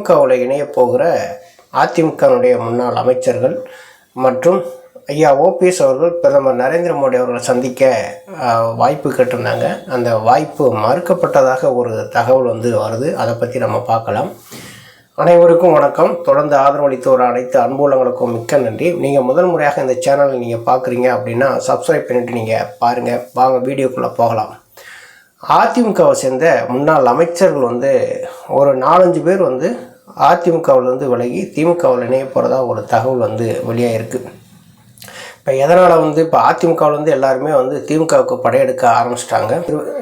திமுகவில் இணைய போகிற அதிமுகனுடைய முன்னாள் அமைச்சர்கள் மற்றும் ஐயா ஓபிஎஸ் அவர்கள் பிரதமர் நரேந்திர மோடி அவர்களை சந்திக்க வாய்ப்பு கேட்டிருந்தாங்க. அந்த வாய்ப்பு மறுக்கப்பட்டதாக ஒரு தகவல் வருது. அதை பற்றி நம்ம பார்க்கலாம். அனைவருக்கும் வணக்கம். தொடர்ந்து ஆதரவளித்து ஒரு அனைத்து அன்புள்ளங்களுக்கும் மிக்க நன்றி. நீங்கள் முதல் முறையாக இந்த சேனலை நீங்கள் பார்க்குறீங்க அப்படின்னா சப்ஸ்கிரைப் பண்ணிவிட்டு நீங்கள் பாருங்கள். வாங்க வீடியோக்குள்ளே போகலாம். அதிமுகவை சேர்ந்த முன்னாள் அமைச்சர்கள் ஒரு 4-5 பேர் அதிமுகவிலிருந்து விலகி திமுகவில் இணைய போகிறதா ஒரு தகவல் வெளியாகிருக்கு. இப்போ எதனால் இப்போ அதிமுகவில் எல்லாருமே திமுகவுக்கு படையெடுக்க ஆரம்பிச்சிட்டாங்க.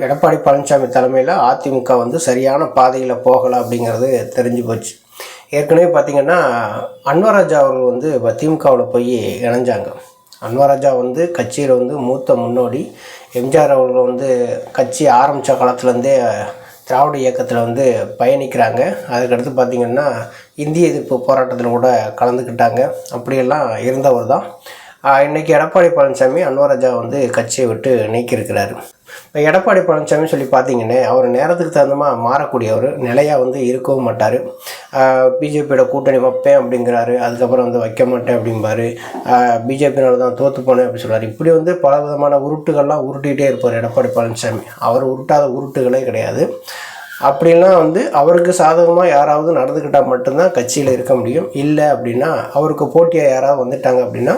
எடப்பாடி பழனிசாமி தலைமையில் அதிமுக சரியான பாதையில் போகலை அப்படிங்கிறது தெரிஞ்சு போச்சு. ஏற்கனவே பார்த்திங்கன்னா அன்வர் ராஜா அவர்கள் இப்போ திமுகவில் போய் இணைஞ்சாங்க. அன்வர் ராஜா கட்சியில் மூத்த முன்னோடி. எம்ஜிஆர் அவர்கள் கட்சி ஆரம்பித்த காலத்துலேருந்தே திராவிட இயக்கத்தில் பயணிக்கிறாங்க. அதுக்கடுத்து பார்த்திங்கன்னா இந்திய எதிர்ப்பு போராட்டத்தில் கூட கலந்துக்கிட்டாங்க. அப்படியெல்லாம் இருந்தவர் தான். இன்றைக்கி எடப்பாடி பழனிசாமி அன்வர் ராஜா கட்சியை விட்டு நீக்கியிருக்கிறாரு. இப்போ எடப்பாடி பழனிசாமி சொல்லி பார்த்தீங்கன்னா அவர் நேரத்துக்கு தகுந்தமாக மாறக்கூடியவர், நிலையாக இருக்கவும் மாட்டார். பிஜேபியோட கூட்டணி வைப்பேன் அப்படிங்கிறாரு, அதுக்கப்புறம் வைக்க மாட்டேன் அப்படிம்பாரு. பிஜேபினால தான் தோற்று போனேன் அப்படின்னு சொல்கிறார். இப்படி பல விதமான உருட்டுகள்லாம் உருட்டிகிட்டே இருப்பார் எடப்பாடி பழனிசாமி. அவர் உருட்டாத உருட்டுகளே கிடையாது. அப்படிலாம் அவருக்கு சாதகமாக யாராவது நடந்துக்கிட்டால் மட்டும்தான் கட்சியில் இருக்க முடியும். இல்லை அப்படின்னா அவருக்கு போட்டியாக யாராவது வந்துட்டாங்க அப்படின்னா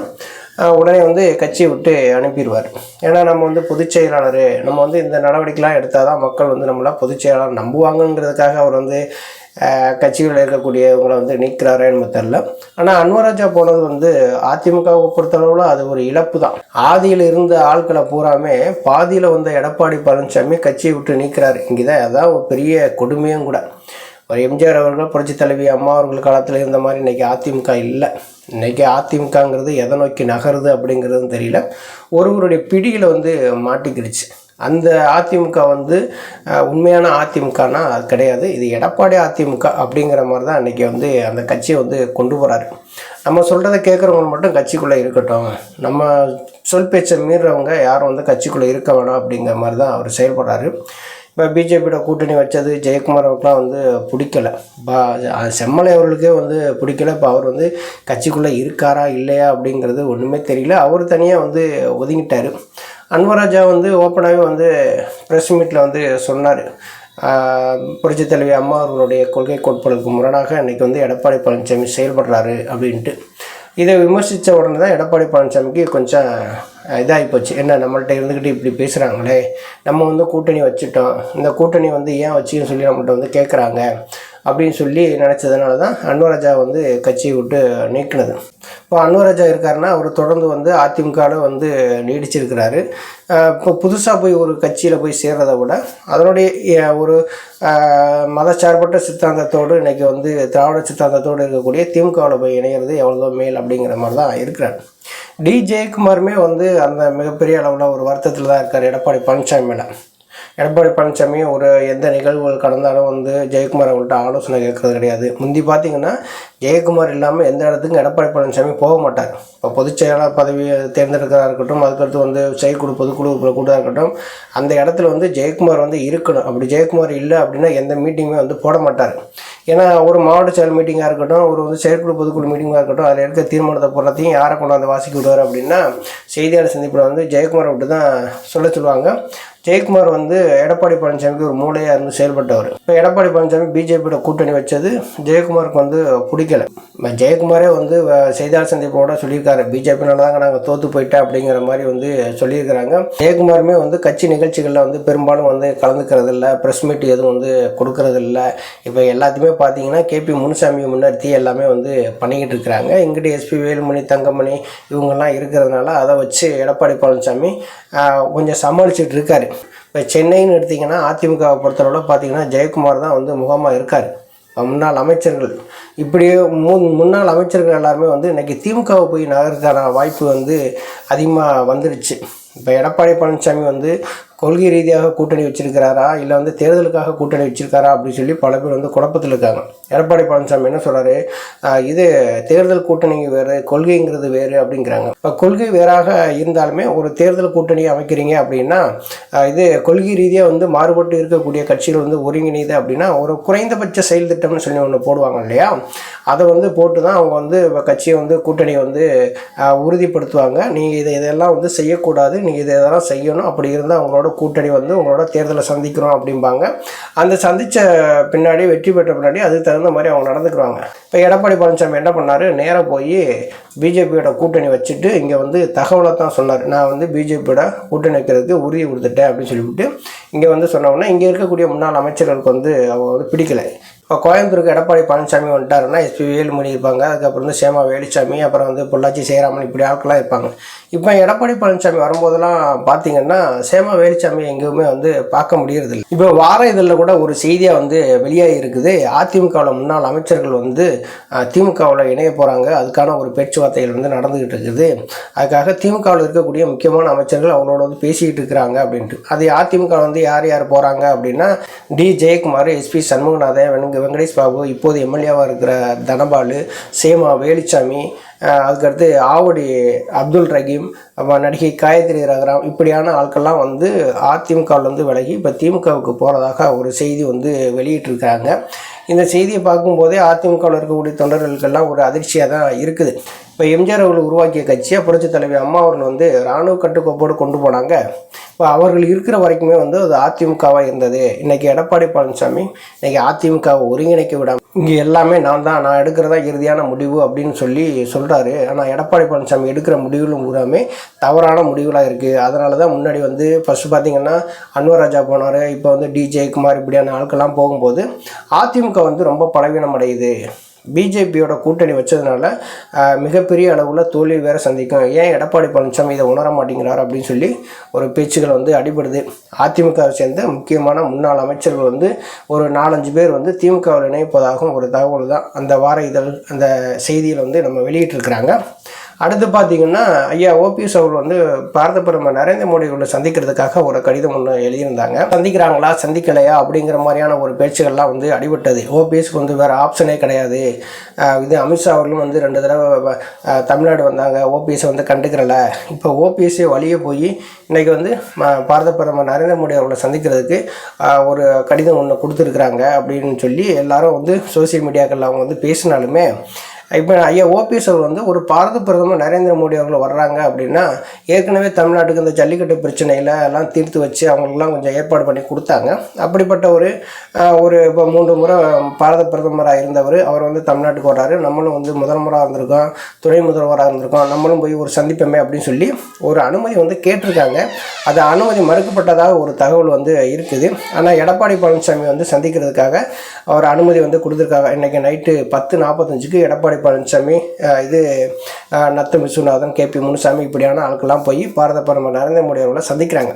உடனே கட்சியை விட்டு அனுப்பிடுவார். ஏன்னா நம்ம பொதுச் செயலாளர், நம்ம இந்த நடவடிக்கைலாம் எடுத்தால் தான் மக்கள் நம்மளாம் பொதுச் செயலாளர் நம்புவாங்கங்கிறதுக்காக அவர் கட்சிகளில் இருக்கக்கூடியவங்களை நீக்கிறாரே நம்ம தெரில. ஆனால் அன்வர் ராஜா போனது அதிமுகவை பொறுத்தளவில் அது ஒரு இழப்பு தான். ஆதியில் இருந்த ஆட்களை பூராமே பாதியில் எடப்பாடி பழனிசாமி கட்சியை விட்டு நீக்கிறார். இங்கே தான் அதான் ஒரு பெரிய கொடுமையும் கூட. ஒரு எம்ஜிஆர் அவர்கள், புரட்சி தலைவி அம்மா அவர்கள் காலத்தில் இருந்த மாதிரி இன்றைக்கி அதிமுக இல்லை. இன்றைக்கி அதிமுகங்கிறது எதை நோக்கி நகருது அப்படிங்கிறதும் தெரியல. ஒருவருடைய பிடியில் மாட்டிக்கிடுச்சு. அந்த அதிமுக உண்மையான அதிமுகனா அது கிடையாது. இது எடப்பாடி அதிமுக அப்படிங்கிற மாதிரி தான் இன்றைக்கி அந்த கட்சியை கொண்டு போகிறாரு. நம்ம சொல்கிறத கேட்குறவங்க மட்டும் கட்சிக்குள்ளே இருக்கட்டும், நம்ம சொல் பேச்சை மீறுறவங்க யாரும் கட்சிக்குள்ளே இருக்க வேணாம் அப்படிங்கிற மாதிரி தான் அவர் செயல்படுறாரு. இப்போ பிஜேபியோட கூட்டணி வச்சது ஜெயக்குமார் அவருக்குலாம் பிடிக்கலை. செம்மலை அவர்களுக்கே பிடிக்கலை. இப்போ அவர் கட்சிக்குள்ளே இருக்காரா இல்லையா அப்படிங்கிறது ஒன்றுமே தெரியல. அவர் தனியாக ஒதுங்கிட்டார். அன்வர் ராஜா ஓப்பனாகவே ப்ரெஸ் மீட்டில் சொன்னார், புரட்சி தலைவி அம்மா அவர்களுடைய கொள்கை கோட்பாடுக்கு முரணாக இன்றைக்கி எடப்பாடி பழனிசாமி செயல்படுறாரு அப்படின்ட்டு. இதை விமர்சித்த உடனே தான் எடப்பாடி பழனிசாமிக்கு கொஞ்சம் இதாகி போச்சு. என்ன நம்மள்கிட்ட இருந்துக்கிட்டு இப்படி பேசுகிறாங்களே, நம்ம கூட்டணி வச்சுட்டோம், இந்த கூட்டணி ஏன் வச்சுன்னு சொல்லி நம்மள்கிட்ட கேட்குறாங்க அப்படின்னு சொல்லி நினச்சதுனால தான் அன்வர் ராஜா கட்சியை விட்டு நீக்கினது. இப்போ அன்வர் ராஜா இருக்காருன்னா அவர் தொடர்ந்து அதிமுகவில் நீடிச்சிருக்கிறாரு. இப்போ புதுசாக போய் ஒரு கட்சியில் போய் சேர்றதை விட அதனுடைய ஒரு மதச்சார்பற்ற சித்தாந்தத்தோடு இன்றைக்கி திராவிட சித்தாந்தத்தோடு இருக்கக்கூடிய திமுகவில் போய் இணைகிறது எவ்வளோ மேல் அப்படிங்கிற மாதிரி தான் இருக்கிறார். ஜெயக்குமாருமே அந்த மிகப்பெரிய அளவில் ஒரு வருத்தத்தில் தான் இருக்கார் எடப்பாடி பழனிசாமி மேலே. எடப்பாடி பழனிசாமி ஒரு எந்த நிகழ்வுகள் கடந்தாலும் ஜெயக்குமார் அவங்கள்ட்ட ஆலோசனை கேட்கறது கிடையாது. முந்தி பார்த்திங்கன்னா ஜெயக்குமார் இல்லாமல் எந்த இடத்துக்கும் எடப்பாடி பழனிசாமி போக மாட்டார். இப்போ பொதுச் செயலாளர் பதவியை தேர்ந்தெடுக்கிறதா இருக்கட்டும், அதுக்கடுத்து செயற்குழு பொதுக்குழு கூட்டதாக இருக்கட்டும், அந்த இடத்துல ஜெயக்குமார் இருக்கணும். அப்படி ஜெயக்குமார் இல்லை அப்படின்னா எந்த மீட்டிங்குமே போட மாட்டார். ஏன்னா ஒரு மாவட்ட செயல் மீட்டிங்காக இருக்கட்டும், ஒரு செயற்குழு பொதுக்குழு மீட்டிங்காக இருக்கட்டும், அதில் இருக்க தீர்மானத்தை போடுறதையும் யாரை கொண்டாந்து வாசிக்க விடுவார் அப்படின்னா செய்தியாளர் சந்திப்பில் ஜெயக்குமாரை விட்டு தான் சொல்லுவாங்க. ஜெயக்குமார் எடப்பாடி பழனிசாமிக்கு ஒரு மூளையாக செயல்பட்டவர். இப்போ எடப்பாடி பழனிசாமி பிஜேபியோட கூட்டணி வச்சது ஜெயக்குமாருக்கு பிடிக்கலை. ஜெயக்குமாரே செய்தியாளர் சந்திப்போட சொல்லியிருக்காரு, பிஜேபினால தாங்க நாங்கள் தோற்று போயிட்டேன் அப்படிங்கிற மாதிரி சொல்லியிருக்கிறாங்க. ஜெயக்குமாருமே கட்சி நிகழ்ச்சிகளில் பெரும்பாலும் கலந்துக்கிறது இல்லை, ப்ரெஸ் மீட் எதுவும் கொடுக்கறது இல்லை. இப்போ எல்லாத்தையுமே பார்த்தீங்கன்னா கேபி முனுசாமியை முன்னிறுத்தி எல்லாமே பண்ணிக்கிட்டு இருக்கிறாங்க. இங்கிட்ட எஸ்பி வேலுமணி, தங்கமணி இவங்கெல்லாம் இருக்கிறதுனால அதை வச்சு எடப்பாடி பழனிசாமி கொஞ்சம் சமாளிச்சுட்டு இருக்காரு. இப்போ சென்னைன்னு எடுத்திங்கன்னா அதிமுகவை பொறுத்தளவில் பார்த்திங்கன்னா ஜெயக்குமார் தான் முகமாக இருக்கார். முன்னாள் அமைச்சர்கள் இப்படி முன்னாள் அமைச்சர்கள் எல்லாருமே இன்றைக்கி திமுகவை போய் நகருக்கான வாய்ப்பு அதிகமாக வந்துருச்சு. இப்போ எடப்பாடி பழனிசாமி கொள்கை ரீதியாக கூட்டணி வச்சிருக்கிறாரா இல்லை வந்து தேர்தலுக்காக கூட்டணி வச்சிருக்காரா அப்படின்னு சொல்லி பல பேர் வந்து குழப்பத்தில் இருக்காங்க. எடப்பாடி பழனிசாமி என்ன சொல்கிறாரு, இது தேர்தல் கூட்டணி வேறு, கொள்கைங்கிறது வேறு அப்படிங்கிறாங்க. இப்போ கொள்கை வேறாக இருந்தாலுமே ஒரு தேர்தல் கூட்டணி அமைக்கிறீங்க அப்படின்னா இது கொள்கை ரீதியாக வந்து மாறுபட்டு இருக்கக்கூடிய கட்சிகள் வந்து ஒருங்கிணைது அப்படின்னா ஒரு குறைந்தபட்ச செயல் திட்டம்னு சொல்லி ஒன்று போடுவாங்க இல்லையா, அதை வந்து போட்டு தான் அவங்க வந்து கட்சியை வந்து கூட்டணியை வந்து உறுதிப்படுத்துவாங்க. நீங்கள் இதெல்லாம் வந்து செய்யக்கூடாது, நீங்கள் இதெல்லாம் செய்யணும், அப்படி இருந்தால் அவங்களோட கூட்டணி வந்து உங்களோட தேர்தலை சந்திக்கிறோம் அப்படிம்பாங்க. அந்த சந்தித்த பின்னாடி வெற்றி பெற்ற பின்னாடி அதுக்கு தகுந்த மாதிரி அவங்க நடந்துக்குவாங்க. இப்போ எடப்பாடி பழனிசாமி என்ன பண்ணார், நேராக போய் பிஜேபியோட கூட்டணி வச்சுட்டு இங்கே வந்து தகவலை தான் சொன்னார். நான் வந்து பிஜேபியோட கூட்டணி வைக்கிறதுக்கு உறுதி கொடுத்துட்டேன் அப்படின்னு சொல்லிவிட்டு இங்கே வந்து சொன்னோன்னா இங்கே இருக்கக்கூடிய முன்னாள் அமைச்சர்களுக்கு வந்து அவங்க வந்து பிடிக்கலை. இப்போ கோயம்புத்தூருக்கு எடப்பாடி பழனிசாமி வந்துட்டாருன்னா எஸ்பி வேலுமணி இருப்பாங்க, அதுக்கப்புறம் வந்து சேமா வேலுச்சாமி, அப்புறம் வந்து பொள்ளாச்சி சேராமன், இப்படி ஆட்கள்லாம் இருப்பாங்க. இப்போ எடப்பாடி பழனிசாமி வரும்போதெல்லாம் பார்த்தீங்கன்னா சேமா வேலுச்சாமி எங்கேயுமே வந்து பார்க்க முடியறதில்லை. இப்போ வார இதழில் கூட ஒரு செய்தியாக வந்து வெளியாகி இருக்குது. அதிமுகவில் முன்னாள் அமைச்சர்கள் வந்து திமுகவில் இணைய போகிறாங்க, அதுக்கான ஒரு பேச்சுவார்த்தைகள் வந்து நடந்துக்கிட்டு இருக்குது. அதுக்காக திமுகவில் இருக்கக்கூடிய முக்கியமான அமைச்சர்கள் அவங்களோட வந்து பேசிக்கிட்டு இருக்கிறாங்க அப்படின்ட்டு. அது அதிமுக வந்து யார் யார் போகிறாங்க அப்படின்னா டி ஜெயக்குமார், எஸ்பி சண்முகநாதன், வெங்கடேஷ் பாபு, இப்போது எம்எல்ஏவாக இருக்கிற தனபாலு, சேமா வேலுச்சாமி, அதுக்கடுத்து ஆவடி அப்துல் ரஹீம், நடிகை காயத்ரி ரகுராம், இப்படியான ஆட்கள்லாம் வந்து அதிமுகவில் வந்து விலகி இப்போ திமுகவுக்கு போகிறதாக ஒரு செய்தி வந்து வெளியிட்டிருக்காங்க. இந்த செய்தியை பார்க்கும்போதே அதிமுகவில் இருக்கக்கூடிய தொண்டர்களுக்கெல்லாம் ஒரு அதிர்ச்சியாக தான் இருக்குது. இப்போ எம்ஜிஆர் அவர்கள் உருவாக்கிய கட்சியை புரட்சி தலைவி அம்மா அவர்கள் வந்து இராணுவ கட்டுக்கோப்போடு கொண்டு போனாங்க. இப்போ அவர்கள் இருக்கிற வரைக்குமே வந்து அது அதிமுகவாக இருந்தது. இன்றைக்கி எடப்பாடி பழனிசாமி இன்றைக்கி அதிமுகவை ஒருங்கிணைக்க விடாமல் இங்கே எல்லாமே நான் எடுக்கிறதா இறுதியான முடிவு அப்படின்னு சொல்கிறாரு. ஆனால் எடப்பாடி பழனிசாமி எடுக்கிற முடிவுகளும் பூராமே தவறான முடிவுகளாக இருக்குது. அதனால தான் முன்னாடி வந்து ஃபஸ்ட்டு பார்த்திங்கன்னா அன்வர் ராஜா போனார், இப்போ வந்து டி ஜெயக்குமார், இப்படியான ஆட்கள்லாம் போகும்போது அதிமுக வந்து ரொம்ப பலவீனம் அடையுது. பிஜேபியோட கூட்டணி வச்சதுனால மிகப்பெரிய அளவில் தோல்வி வேறு சந்திக்கும். ஏன் எடப்பாடி பழனிசாமி இதை உணர மாட்டேங்கிறார் அப்படின்னு சொல்லி ஒரு பேச்சுகள் வந்து அடிபடுது. அதிமுகவை சேர்ந்த முக்கியமான முன்னாள் அமைச்சர்கள் வந்து ஒரு 4-5 பேர் வந்து திமுகவில் இணைப்பதாகவும் ஒரு தகவல் தான் அந்த வார இதழ் அந்த செய்தியில் வந்து நம்ம வெளியிட்டிருக்கிறாங்க. அடுத்து பார்த்திங்கன்னா ஐயா ஓபிஎஸ் அவர்கள் வந்து பாரத பிரதமர் நரேந்திர மோடி அவர்களை சந்திக்கிறதுக்காக ஒரு கடிதம் ஒன்று எழுதியிருந்தாங்க. சந்திக்கிறாங்களா சந்திக்கலையா அப்படிங்கிற மாதிரியான ஒரு பேச்சுகள்லாம் வந்து அடிபட்டது. ஓபிஎஸ்க்கு வந்து வேறு ஆப்ஷனே கிடையாது. இது அமித்ஷா அவர்களும் வந்து 2 தடவை தமிழ்நாடு வந்தாங்க, ஓபிஎஸ் வந்து கண்டுக்கிறல. இப்போ ஓபிஎஸ்ஸே வழியே போய் இன்றைக்கி வந்து பாரத பிரதமர் நரேந்திர மோடி அவர்களை சந்திக்கிறதுக்கு ஒரு கடிதம் ஒன்று கொடுத்துருக்குறாங்க அப்படின்னு சொல்லி எல்லாரும் வந்து சோசியல் மீடியாக்களில் அவங்க வந்து பேசினாலுமே இப்போ ஐயா ஓபிஎஸ் அவர் வந்து ஒரு பாரத பிரதமர் நரேந்திர மோடி அவர்கள் வர்றாங்க அப்படின்னா ஏற்கனவே தமிழ்நாட்டுக்கு இந்த ஜல்லிக்கட்டு பிரச்சனையில் எல்லாம் தீர்த்து வச்சு அவங்களுக்குலாம் கொஞ்சம் ஏற்பாடு பண்ணி கொடுத்தாங்க. அப்படிப்பட்ட ஒரு இப்போ 3 முறை பாரத பிரதமராக இருந்தவர் அவர் வந்து தமிழ்நாட்டுக்கு வர்றாரு. நம்மளும் வந்து முதல்வராக இருந்திருக்கோம், துணை முதல்வராக இருந்திருக்கோம், நம்மளும் போய் ஒரு சந்திப்போமே அப்படின்னு சொல்லி ஒரு அனுமதி வந்து கேட்டிருக்காங்க. அது அனுமதி மறுக்கப்பட்டதாக ஒரு தகவல் வந்து இருக்குது. ஆனால் எடப்பாடி பழனிசாமி வந்து சந்திக்கிறதுக்காக அவர் அனுமதி வந்து கொடுத்துருக்காங்க. இன்றைக்கி நைட்டு 10:45க்கு எடப்பாடி பழனிசாமி, இது நத்தம் விஸ்வநாதன், கேபி முனுசாமி, இப்படியான ஆட்கள்லாம் போய் பாரத பிரதமர் நரேந்திர மோடி அவர்களை சந்திக்கிறாங்க.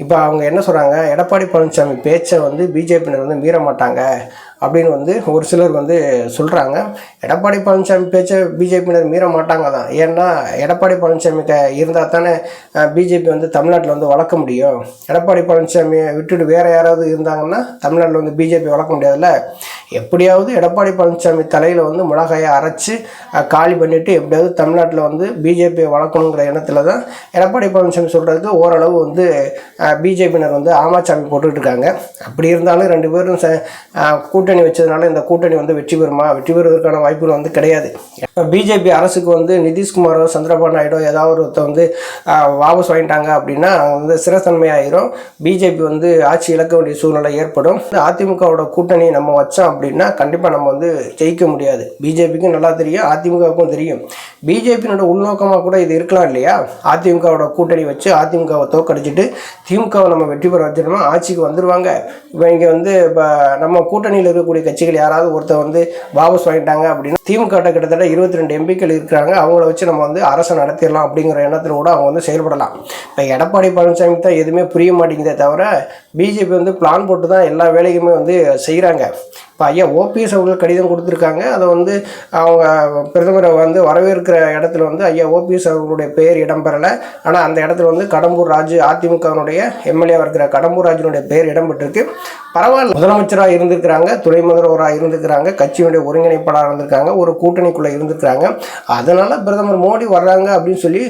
இப்போ அவங்க என்ன சொல்கிறாங்க, எடப்பாடி பழனிசாமி பேச்சை வந்து பிஜேபியினர் வந்து மீற மாட்டாங்க அப்படின்னு வந்து ஒரு சிலர் வந்து சொல்கிறாங்க. எடப்பாடி பழனிசாமி பேச்சை பிஜேபியினர் மீற மாட்டாங்க தான். ஏன்னா எடப்பாடி பழனிசாமி இருந்தால் தானே பிஜேபி வந்து தமிழ்நாட்டில் வந்து வளர்க்க முடியும். எடப்பாடி பழனிசாமியை விட்டுட்டு வேறு யாராவது இருந்தாங்கன்னா தமிழ்நாட்டில் வந்து பிஜேபி வளர்க்க முடியாதுல்ல. எப்படியாவது எடப்பாடி பழனிசாமி தலையில் வந்து மிளகாயை அரைச்சி காலி பண்ணிவிட்டு எப்படியாவது தமிழ்நாட்டில் வந்து பிஜேபியை வளர்க்கணுங்கிற எண்ணத்தில் தான் எடப்பாடி பழனிசாமி சொல்கிறதுக்கு ஓரளவு வந்து பிஜேபியினர் வந்து ஆமாச்சாமி போட்டுக்கிட்டு இருக்காங்க. அப்படி இருந்தாலும் 2 பேரும் கூட்டணி வச்சதுனால இந்த கூட்டணி வந்து வெற்றி பெறுவதற்கான வாய்ப்புகள் வந்து கிடையாது. பிஜேபி அரசுக்கு வந்து நிதிஷ்குமாரோ சந்திரபாபு நாயுடோ ஏதாவது ஒருத்தர் வந்து வாபஸ் வாங்கிட்டாங்க அப்படின்னா வந்து சிறத்தன்மையாயிரும். பிஜேபி வந்து ஆட்சி இழக்க வேண்டிய சூழ்நிலை ஏற்படும். அதிமுகவோட கூட்டணி நம்ம வச்சோம் அப்படின்னா கண்டிப்பாக நம்ம வந்து ஜெயிக்க முடியாது. பிஜேபிக்கும் நல்லா தெரியும், அதிமுகவுக்கும் தெரியும். பிஜேபியோட உள்நோக்கமாக கூட இது இருக்கலாம் இல்லையா. அதிமுகவோட கூட்டணி வச்சு அதிமுகவை தோக்கடிச்சிட்டு திமுகவை நம்ம வெற்றி பெற வச்சிடணும், ஆட்சிக்கு வந்துடுவாங்க. இப்போ இங்கே வந்து இப்போ நம்ம கூட்டணியில் இருக்கக்கூடிய கட்சிகள் யாராவது ஒருத்தர் வந்து வாபஸ் வாங்கிட்டாங்க அப்படின்னா திமுக கிட்டத்தட்ட 22 எம்பிக்கள் இருக்கிறாங்க, அவங்கள வச்சு நம்ம வந்து அரசை நடத்திடலாம் அப்படிங்கிற எண்ணத்தில் கூட அவங்க வந்து செயல்படலாம். இப்போ எடப்பாடி பழனிசாமி தான் எதுவுமே புரிய மாட்டேங்குதே தவிர பிஜேபி வந்து பிளான் போட்டு தான் எல்லா வேலையுமே வந்து செய்கிறாங்க. இப்போ ஐயா ஓபிஎஸ் அவர்கள் கடிதம் கொடுத்துருக்காங்க. அதை வந்து அவங்க பிரதமரை வந்து வரவேற்கிற இடத்துல வந்து ஐயா ஓபிஎஸ் அவர்களுடைய பெயர் இடம்பெறலை. ஆனால் அந்த இடத்துல வந்து கடம்பூர் ராஜு, அதிமுகவினுடைய எம்எல்ஏவாக இருக்கிற கடம்பூர் ராஜுனுடைய பெயர் இடம்பெற்றிருக்கு. பரவாயில்ல, முதலமைச்சராக இருந்திருக்கிறாங்க, துணை முதல்வராக இருந்திருக்கிறாங்க, கட்சியினுடைய ஒருங்கிணைப்பாளராக இருந்திருக்காங்க, ஒரு கூட்டணிக்குள்ளே இருந்திருக்கிறாங்க. அதனால் பிரதமர் மோடி வர்றாங்க அப்படின்னு சொல்லி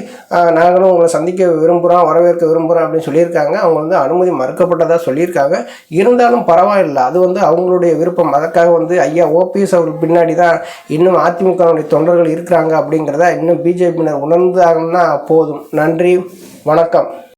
நாங்களும் உங்களை சந்திக்க விரும்புகிறோம், வரவேற்க விரும்புகிறோம் அப்படின்னு சொல்லியிருக்காங்க. அவங்க வந்து அனுமதி மறுக்கப்பட்டதாக சொல்லியிருக்காங்க. இருந்தாலும் பரவாயில்லை, அது வந்து அவங்களுடைய விருப்பம். அதற்காக வந்து ஐயா ஓபிஎஸ் அவர்கள் பின்னாடி தான் இன்னும் அதிமுகவுடைய தொண்டர்கள் இருக்கிறாங்க அப்படிங்கிறத இன்னும் பிஜேபியினர் உணர்ந்தாங்கன்னா போதும். நன்றி, வணக்கம்.